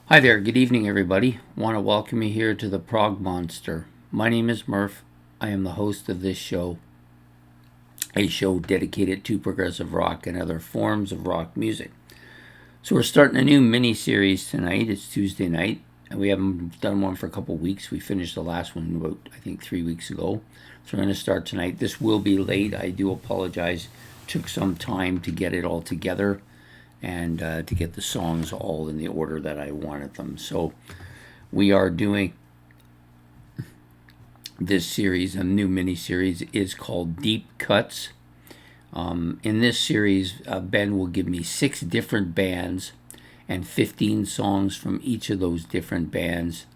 Hi there, good evening everybody. Want to welcome you here to the Prog Monster. My name is Murph. I am the host of this show, a show dedicated to progressive rock and other forms of rock music. So we're starting a new mini-series tonight. It's Tuesday night, and we haven't done one for a couple weeks. We finished the last one about, I think, 3 weeks ago. So we're going to start tonight. This will be late. I do apologize. Took some time to get it all together and to get the songs all in the order that I wanted them. So we are doing this series, a new mini-series, is called Deep Cuts. In this series, Ben will give me 6 different bands and 15 songs from each of those different bands,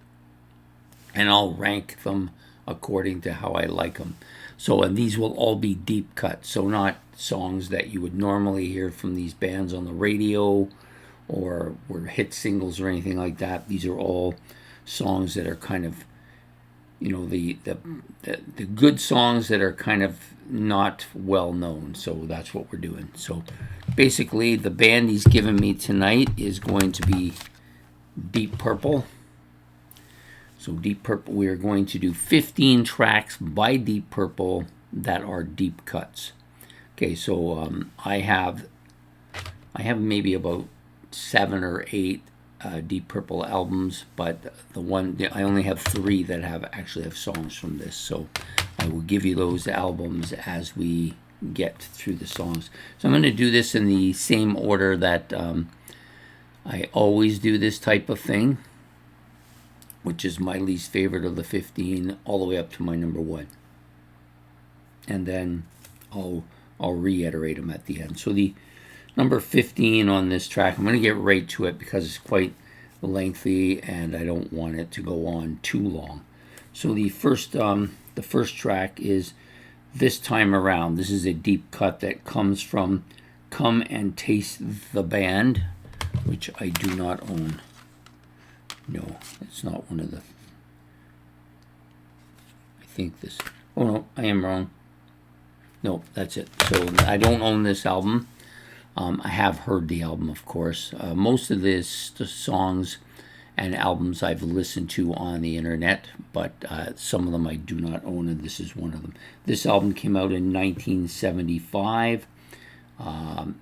and I'll rank them according to how I like them. So, and these will all be deep cuts, so not songs that you would normally hear from these bands on the radio or were hit singles or anything like that. These are all songs that are kind of, you know, the good songs that are kind of not well known. So that's what we're doing. So basically, the band he's given me tonight is going to be Deep Purple. So Deep Purple, we are going to do 15 tracks by Deep Purple that are deep cuts. Okay, so I have maybe about 7 or 8 Deep Purple albums, but I only have 3 that actually have songs from this. So I will give you those albums as we get through the songs. So I'm going to do this in the same order that I always do this type of thing, which is my least favorite of the 15 all the way up to my number 1. And then I'll reiterate them at the end. So the number 15 on this track, I'm going to get right to it because it's quite lengthy and I don't want it to go on too long. So the first track is This Time Around. This is a deep cut that comes from Come and Taste the Band, which I do not own. No, it's not one of the... I think this... Oh no, I am wrong. No, that's it. So I don't own this album. I have heard the album, of course. Most of the songs and albums I've listened to on the internet, but some of them I do not own, and this is one of them. This album came out in 1975. I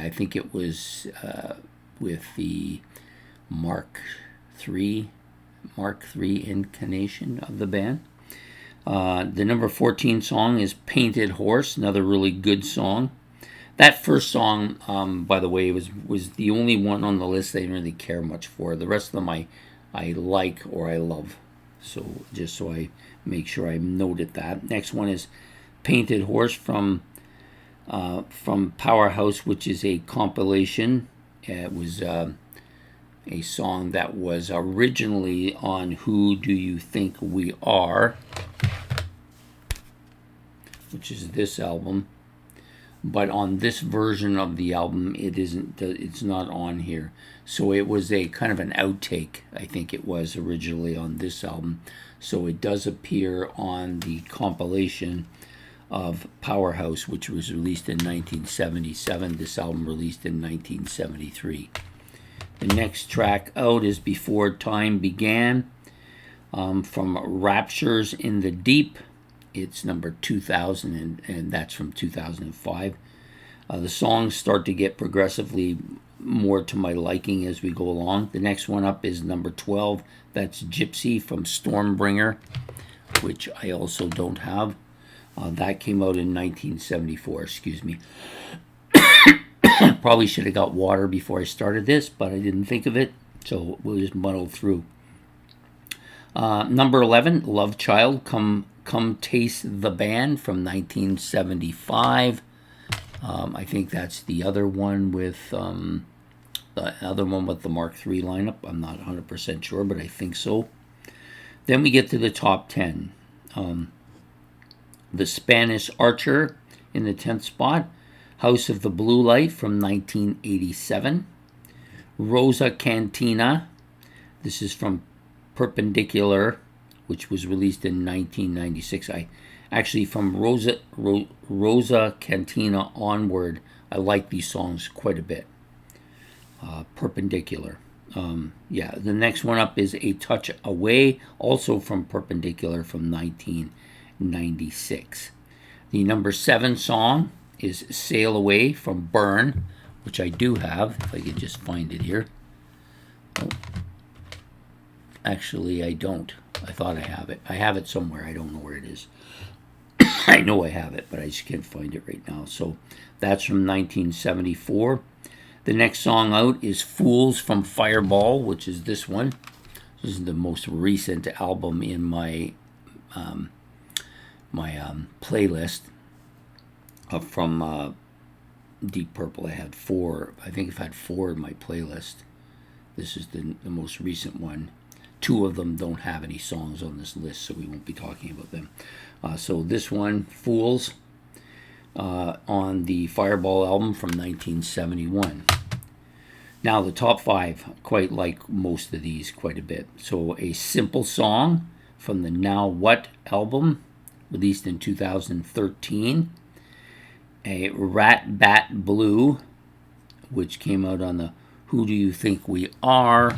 think it was with the Mark III incarnation of the band. The number 14 song is Painted Horse, another really good song. That first song, by the way, was the only one on the list I didn't really care much for. The rest of them I like or I love. So just so I make sure I noted that. Next one is Painted Horse from Powerhouse, which is a compilation. It was a song that was originally on Who Do You Think We Are, which is this album. But on this version of the album, it's not on here. So it was a kind of an outtake, I think it was originally on this album. So it does appear on the compilation of Powerhouse, which was released in 1977. This album released in 1973. The next track out is Before Time Began, from Raptures in the Deep. It's number 2000, and that's from 2005. The songs start to get progressively more to my liking as we go along. The next one up is number 12. That's Gypsy from Stormbringer, which I also don't have. That came out in 1974, excuse me. Probably should have got water before I started this, but I didn't think of it, so we'll just muddle through. Number 11, Love Child, Come Taste the Band from 1975. I think that's the other one with the Mark III lineup. I'm not 100% sure, but I think so. Then we get to the top 10. The Spanish Archer in the 10th spot. House of the Blue Light from 1987. Rosa Cantina. This is from Perpendicular, which was released in 1996. From Rosa Cantina onward, I like these songs quite a bit. Perpendicular. Yeah, the next one up is A Touch Away, also from Perpendicular from 1996. The number 7 song is Sail Away from Burn, which I do have, if I could just find it here. Oh. Actually, I don't. I thought I have it. I have it somewhere. I don't know where it is. I know I have it, but I just can't find it right now. So that's from 1974. The next song out is Fools from Fireball, which is this one. This is the most recent album in my playlist from Deep Purple. I had 4. I think I've had 4 in my playlist. This is the most recent one. 2 of them don't have any songs on this list, so we won't be talking about them. So this one, Fools, on the Fireball album from 1971. Now the top 5, quite like most of these quite a bit. So A Simple Song from the Now What album, released in 2013. A Rat Bat Blue, which came out on the Who Do You Think We Are,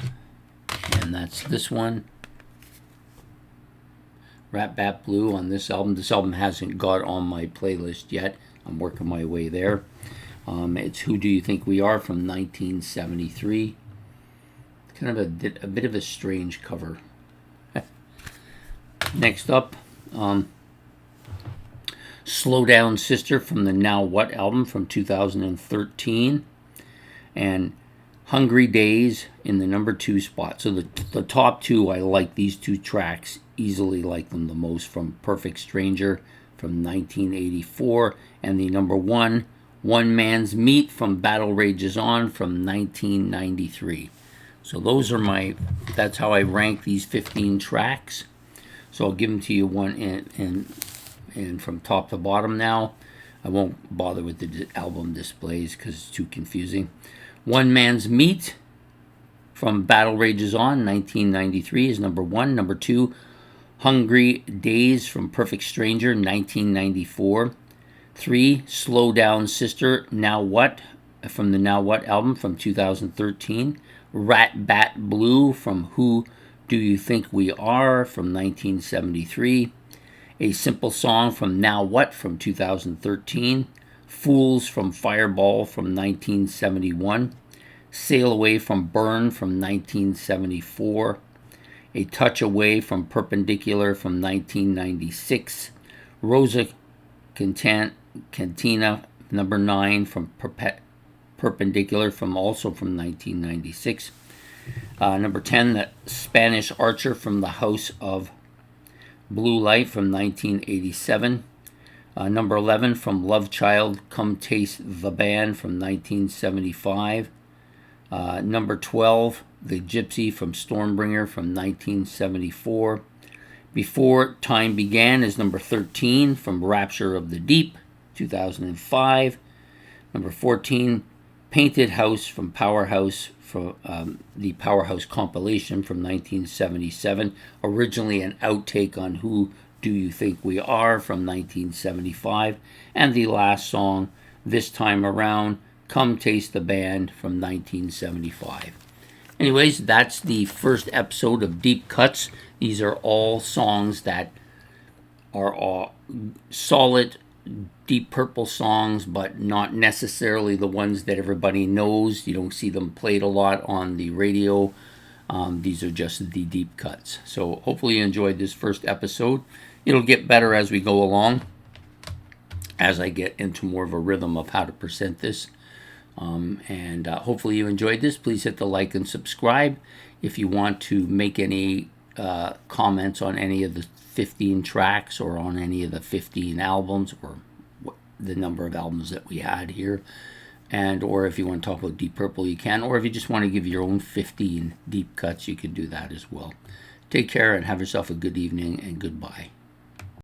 and that's this one. Rat Bat Blue on this album. This album hasn't got on my playlist yet. I'm working my way there. It's Who Do You Think We Are from 1973. Kind of a bit of a strange cover. Next up, Slow Down Sister from the Now What album from 2013. And Hungry Days in the number 2 spot. So the top 2, I like these 2 tracks, easily like them the most, from Perfect Stranger from 1984, and the number 1, One Man's Meat from Battle Rages On from 1993. So those are that's how I rank these 15 tracks. So I'll give them to you one and from top to bottom now. I won't bother with the album displays because it's too confusing. One Man's Meat from Battle Rages On, 1993 is number 1. Number 2, Hungry Days from Perfect Stranger, 1994. 3, Slow Down Sister, Now What, from the Now What album from 2013. Rat Bat Blue from Who Do You Think We Are from 1973. A Simple Song from Now What from 2013. Fools from Fireball from 1971. Sail Away from Burn from 1974. A Touch Away from Perpendicular from 1996. Rosa Cantina, number 9 from Perpendicular also from 1996. Number 10, The Spanish Archer from the House of Blue Light from 1987. Number 11 from Love Child, Come Taste the Band from 1975. Number 12, The Gypsy from Stormbringer from 1974. Before Time Began is number 13 from Rapture of the Deep, 2005. Number 14, Painted House from Powerhouse, from the Powerhouse compilation from 1977. Originally an outtake on Who Do You Think We Are from 1975. And the last song, This Time Around, Come Taste the Band from 1975. Anyways, that's the first episode of Deep Cuts. These are all songs that are all solid Deep Purple songs, but not necessarily the ones that everybody knows. You don't see them played a lot on the radio. These are just the deep cuts. So hopefully you enjoyed this first episode. It'll get better as we go along, as I get into more of a rhythm of how to present this. And hopefully you enjoyed this. Please hit the like and subscribe. If you want to make any comments on any of the 15 tracks or on any of the 15 albums or the number of albums that we had here, and or if you want to talk about Deep Purple, you can, or if you just want to give your own 15 deep cuts, you can do that as well. Take care and have yourself a good evening, and goodbye.